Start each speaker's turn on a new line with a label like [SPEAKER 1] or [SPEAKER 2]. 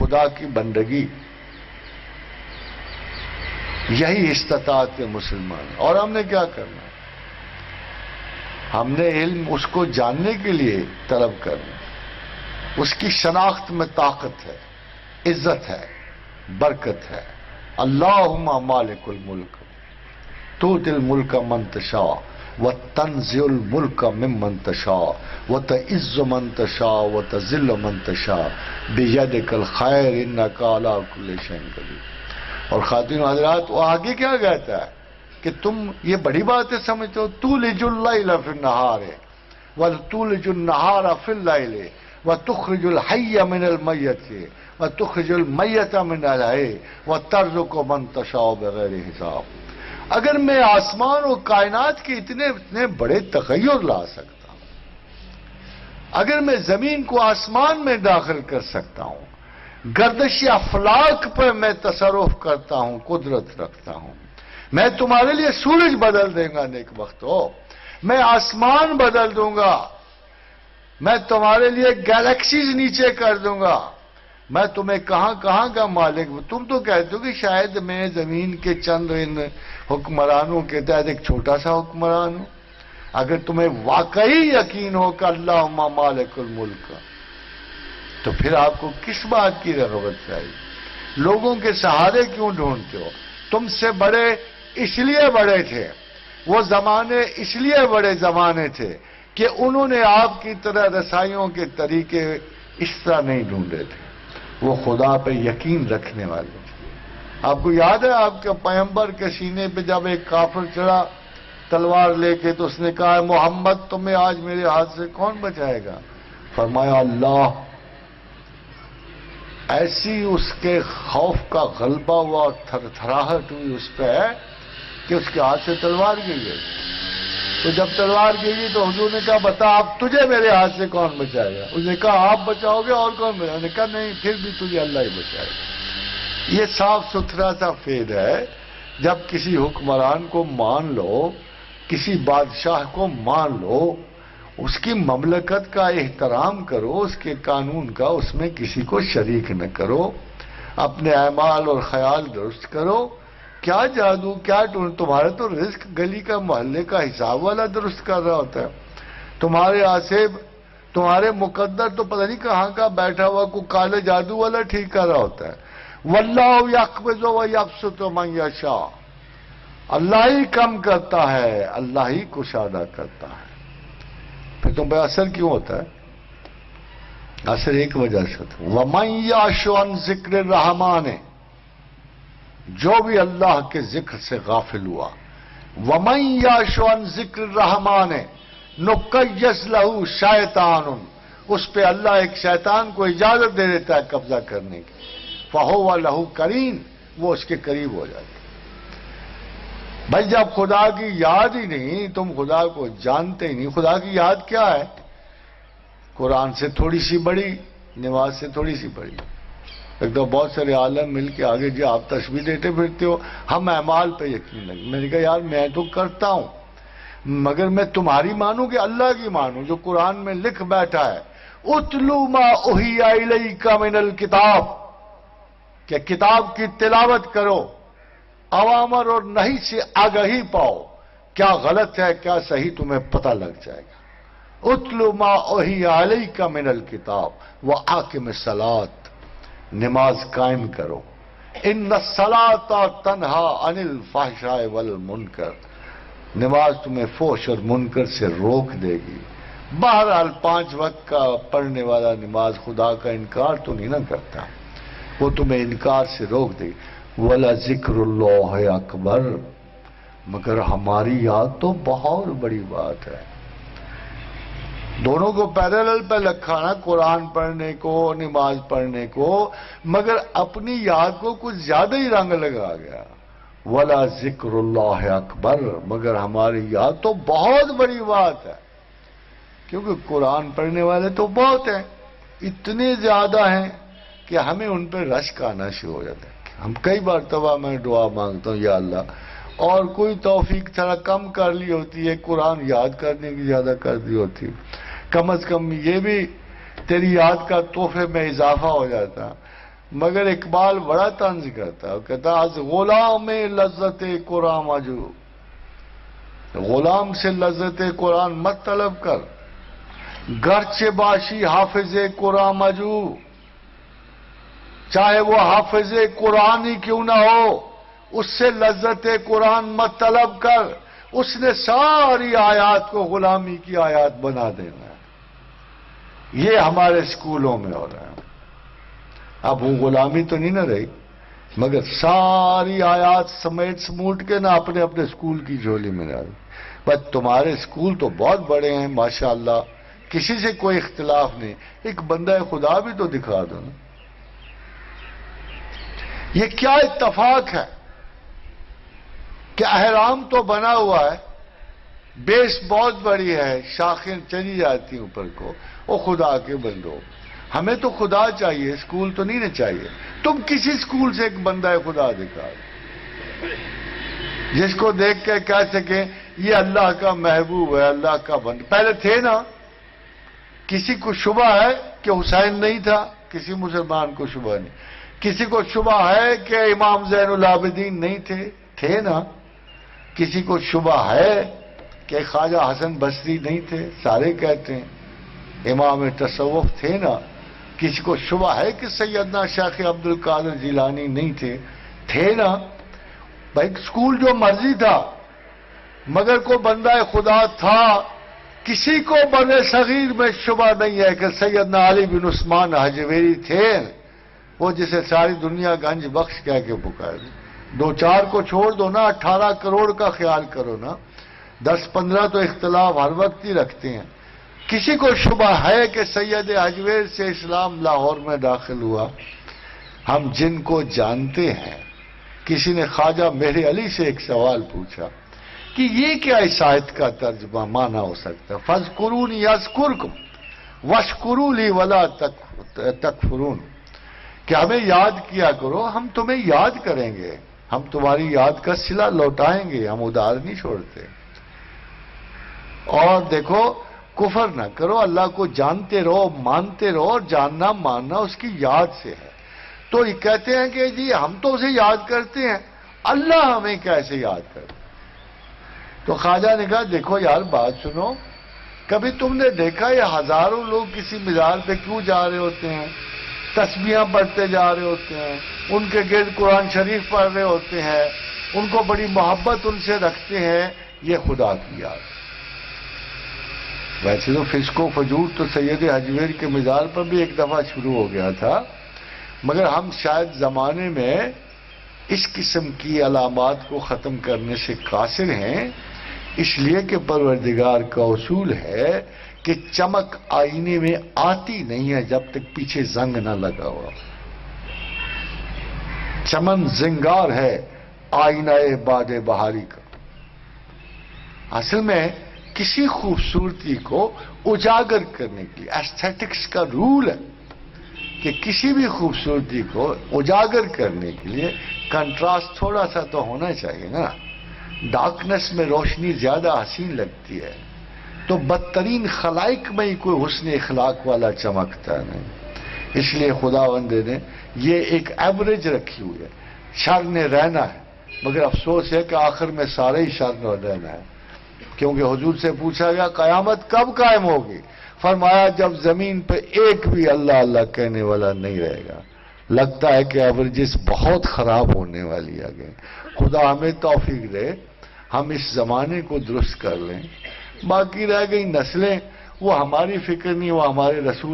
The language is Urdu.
[SPEAKER 1] خدا کی بندگی، یہی استطاعت کے مسلمان. اور ہم نے کیا کرنا ہے؟ ہم نے علم اس کو جاننے کے لیے طلب کرنا. اس کی شناخت میں طاقت ہے، عزت ہے، برکت ہے. اللہم مالک الملک تؤتی الملک من تشاء وتنزع الملک ممن تشاء وتعز من تشاء وتذل من تشاء بیدک الخیر انک علی کل شیء قدیر. اور خواتین حضرات، وہ آگے کیا کہتا ہے کہ تم یہ بڑی باتیں سمجھتے ہو. تولج اللیل فی النہار وتولج النہار فی اللیل وتخرج الحی من المیت وتخرج المیت من الحی وترزق من تشاء بغیر حساب. اگر میں آسمان و کائنات کے اتنے بڑے تغیر لا سکتا ہوں، اگر میں زمین کو آسمان میں داخل کر سکتا ہوں، گردش افلاک پر میں تصرف کرتا ہوں، قدرت رکھتا ہوں، میں تمہارے لیے سورج بدل دیں گا نیک وقت ہو، میں آسمان بدل دوں گا، میں تمہارے لیے گیلیکسیز نیچے کر دوں گا، میں تمہیں کہاں کہاں کا مالک. تم تو کہتے ہو کہ شاید میں زمین کے چند ان حکمرانوں کے تحت ایک چھوٹا سا حکمران ہوں. اگر تمہیں واقعی یقین ہو کہ اللہم مالک الملک، تو پھر آپ کو کس بات کی رغبت چاہیے؟ لوگوں کے سہارے کیوں ڈھونڈتے ہو؟ تم سے بڑے اس لیے بڑے تھے، وہ زمانے اس لیے بڑے زمانے تھے کہ انہوں نے آپ کی طرح رسائیوں کے طریقے اس طرح نہیں ڈھونڈے تھے. وہ خدا پہ یقین رکھنے والے تھے. آپ کو یاد ہے آپ کے پیغمبر کے سینے پہ جب ایک کافر چڑھا تلوار لے کے، تو اس نے کہا محمد تمہیں آج میرے ہاتھ سے کون بچائے گا؟ فرمایا اللہ. ایسی اس کے خوف کا غلبہ ہوا اور تھر تھراہٹ ہوئی اس پہ کہ اس کے ہاتھ سے تلوار گر گئی. تو جب تلوار گری تو حضور نے کہا بتا اب تجھے میرے ہاتھ سے کون بچائے گا؟ اس نے کہا آپ بچاؤ گے اور کون بچائے گا؟ نے کہا نہیں، پھر بھی تجھے اللہ ہی بچائے گا. یہ صاف ستھرا سا فیض ہے. جب کسی حکمران کو مان لو، کسی بادشاہ کو مان لو، اس کی مملکت کا احترام کرو، اس کے قانون کا، اس میں کسی کو شریک نہ کرو، اپنے اعمال اور خیال درست کرو. کیا جادو، کیا تمہارا تو رزق گلی کا محلے کا حساب والا درست کر رہا ہوتا ہے. تمہارے آصف، تمہارے مقدر تو پتہ نہیں کہاں کا بیٹھا ہوا کوئی کالے جادو والا ٹھیک کر رہا ہوتا ہے. واللہ یقبض و یبسط من یشاء. اللہ ہی کم کرتا ہے، اللہ ہی کشادہ کرتا ہے. پھر تم پہ اثر کیوں ہوتا ہے؟ اثر ایک وجہ سے ہوتا ہے. وَمَن یعش عن ذکر الرحمن، جو بھی اللہ کے ذکر سے غافل ہوا. وَمَن یعش عن ذکر الرحمن نُقَیِّضْ لَهُ شیطان، اس پہ اللہ ایک شیطان کو اجازت دے دیتا ہے قبضہ کرنے کی. فَهُوَ لَهُ قَرِینٌ، وہ اس کے قریب ہو جاتا ہے. بھائی جب خدا کی یاد ہی نہیں، تم خدا کو جانتے ہی نہیں. خدا کی یاد کیا ہے؟ قرآن سے تھوڑی سی بڑی، نماز سے تھوڑی سی بڑی. ایک تو بہت سارے عالم مل کے آگے جو آپ تسبیح دیتے پھرتے ہو، ہم اعمال پہ یقین لگے. میں نے کہا یار میں تو کرتا ہوں، مگر میں تمہاری مانوں کہ اللہ کی مانوں جو قرآن میں لکھ بیٹھا ہے. اتلو ما اوحی الیک من الکتاب، کہ کتاب کی تلاوت کرو، اوامر اور نہیں سے آگہی پاؤ، کیا غلط ہے کیا صحیح تمہیں پتہ لگ جائے گا. اتلو ما اوحی الیک من الکتاب واقم الصلاۃ، نماز قائم کرو. ان الصلاۃ تنہا عن الفحشاء والمنکر، نماز تمہیں فحش اور منکر سے روک دے گی. بہرحال 5 وقت کا پڑھنے والا نماز خدا کا انکار تو نہیں نہ کرتا، وہ تمہیں انکار سے روک دے گی. وَلَذِكْرُ اللَّهِ اکبر، مگر ہماری یاد تو بہت بڑی بات ہے. دونوں کو پیرالل پہ رکھا نا، قرآن پڑھنے کو، نماز پڑھنے کو، مگر اپنی یاد کو کچھ زیادہ ہی رنگ لگا گیا. وَلَذِكْرُ اللَّهِ اکبر، مگر ہماری یاد تو بہت بڑی بات ہے. کیونکہ قرآن پڑھنے والے تو بہت ہیں، اتنے زیادہ ہیں کہ ہمیں ان پہ رشک آنا شروع ہو جاتا ہے. ہم کئی بار تباہ میں دعا مانگتا ہوں یا اللہ، اور کوئی توفیق تھوڑا کم کر لی ہوتی ہے، قرآن یاد کرنے کی زیادہ کر دی ہوتی، کم از کم یہ بھی تیری یاد کا تحفے میں اضافہ ہو جاتا. مگر اقبال بڑا طنز کرتا ہے، کہتا از غلام لذت قرآن مجو، غلام سے لذت قرآن مت طلب کر، گرچہ باشی حافظ قرآن مجو، چاہے وہ حافظ قرآن ہی کیوں نہ ہو، اس سے لذت قرآن مت طلب کر، اس نے ساری آیات کو غلامی کی آیات بنا دینا ہے۔ یہ ہمارے اسکولوں میں ہو رہا ہے۔ اب وہ غلامی تو نہیں نہ رہی، مگر ساری آیات سمیٹ سموٹ کے نہ اپنے اپنے اسکول کی جھولی میں ڈال۔ بس تمہارے اسکول تو بہت بڑے ہیں ماشاءاللہ، کسی سے کوئی اختلاف نہیں، ایک بندہ خدا بھی تو دکھا دو نا۔ یہ کیا اتفاق ہے کہ احرام تو بنا ہوا ہے، بیس بہت بڑی ہے، شاخیں چلی جاتی ہیں اوپر کو، وہ خدا کے بندو، ہمیں تو خدا چاہیے، اسکول تو نہیں نا چاہیے۔ تم کسی اسکول سے ایک بندہ خدا دکھا دو جس کو دیکھ کے کہہ سکیں یہ اللہ کا محبوب ہے، اللہ کا بندہ۔ پہلے تھے نا، کسی کو شبہ ہے کہ حسین نہیں تھا، کسی مسلمان کو شبہ نہیں، کسی کو شبہ ہے کہ امام زین العابدین نہیں تھے نا، کسی کو شبہ ہے کہ خواجہ حسن بصری نہیں تھے، سارے کہتے ہیں امام تصوف تھے نا، کسی کو شبہ ہے کہ سیدنا شیخ عبد القادر جیلانی نہیں تھے نا۔ بھائی اسکول جو مرضی تھا، مگر کوئی بندہ خدا تھا، کسی کو بر صغیر میں شبہ نہیں ہے کہ سیدنا علی بن عثمان حجویری تھے، وہ جسے ساری دنیا گنج بخش کہہ کے پکارے۔ دو چار کو چھوڑ دو نا، 18 کروڑ کا خیال کرو نا، 10-15 تو اختلاف ہر وقت ہی رکھتے ہیں۔ کسی کو شبہ ہے کہ سید حجویر سے اسلام لاہور میں داخل ہوا؟ ہم جن کو جانتے ہیں، کسی نے خواجہ مہر علی سے ایک سوال پوچھا کہ یہ کیا اس آیت کا ترجمہ معنی ہو سکتا ہے، فَاذْكُرُونِي يَذْكُرْكُمْ وَاشْكُرُوا لِي وَلَا تَكْفُرُونَ، کہ ہمیں یاد کیا کرو، ہم تمہیں یاد کریں گے، ہم تمہاری یاد کا صلہ لوٹائیں گے، ہم ادھار نہیں چھوڑتے۔ اور دیکھو کفر نہ کرو، اللہ کو جانتے رہو، مانتے رہو، اور جاننا ماننا اس کی یاد سے ہے۔ تو یہ کہتے ہیں کہ جی ہم تو اسے یاد کرتے ہیں، اللہ ہمیں کیسے یاد کرتے؟ تو خواجہ نے کہا دیکھو یار بات سنو، کبھی تم نے دیکھا یہ ہزاروں لوگ کسی مزار پہ کیوں جا رہے ہوتے ہیں، تسبیحاں پڑھتے جا رہے ہوتے ہیں، ان کے گرد قرآن شریف پڑھ رہے ہوتے ہیں، ان کو بڑی محبت ان سے رکھتے ہیں، یہ خدا کی یاد۔ ویسے تو فسق و فجور تو سید حجویر کے مزار پر بھی ایک دفعہ شروع ہو گیا تھا، مگر ہم شاید زمانے میں اس قسم کی علامات کو ختم کرنے سے قاصر ہیں، اس لیے کہ پروردگار کا اصول ہے کہ چمک آئینے میں آتی نہیں ہے جب تک پیچھے زنگ نہ لگا ہوا۔ چمن زنگار ہے آئینہ باد بہاری کا۔ اصل میں کسی خوبصورتی کو اجاگر کرنے کے لیے ایستھیٹکس کا رول ہے کہ کسی بھی خوبصورتی کو اجاگر کرنے کے لیے کنٹراسٹ تھوڑا سا تو ہونا چاہیے نا۔ ڈارکنس میں روشنی زیادہ حسین لگتی ہے تو بدترین خلائق میں ہی کوئی حسن اخلاق والا چمکتا نہیں۔ اس لیے خداوند نے یہ ایک ایوریج رکھی ہوئی ہے، شر نے رہنا ہے، مگر افسوس ہے کہ آخر میں سارے ہی شر نے رہنا ہے، کیونکہ حضور سے پوچھا گیا قیامت کب قائم ہوگی؟ فرمایا جب زمین پہ ایک بھی اللہ اللہ کہنے والا نہیں رہے گا۔ لگتا ہے کہ ایوریجز بہت خراب ہونے والی آگے۔ خدا ہمیں توفیق دے ہم اس زمانے کو درست کر لیں، باقی رہ گئی نسلیں وہ ہماری فکر نہیں، وہ ہمارے رسول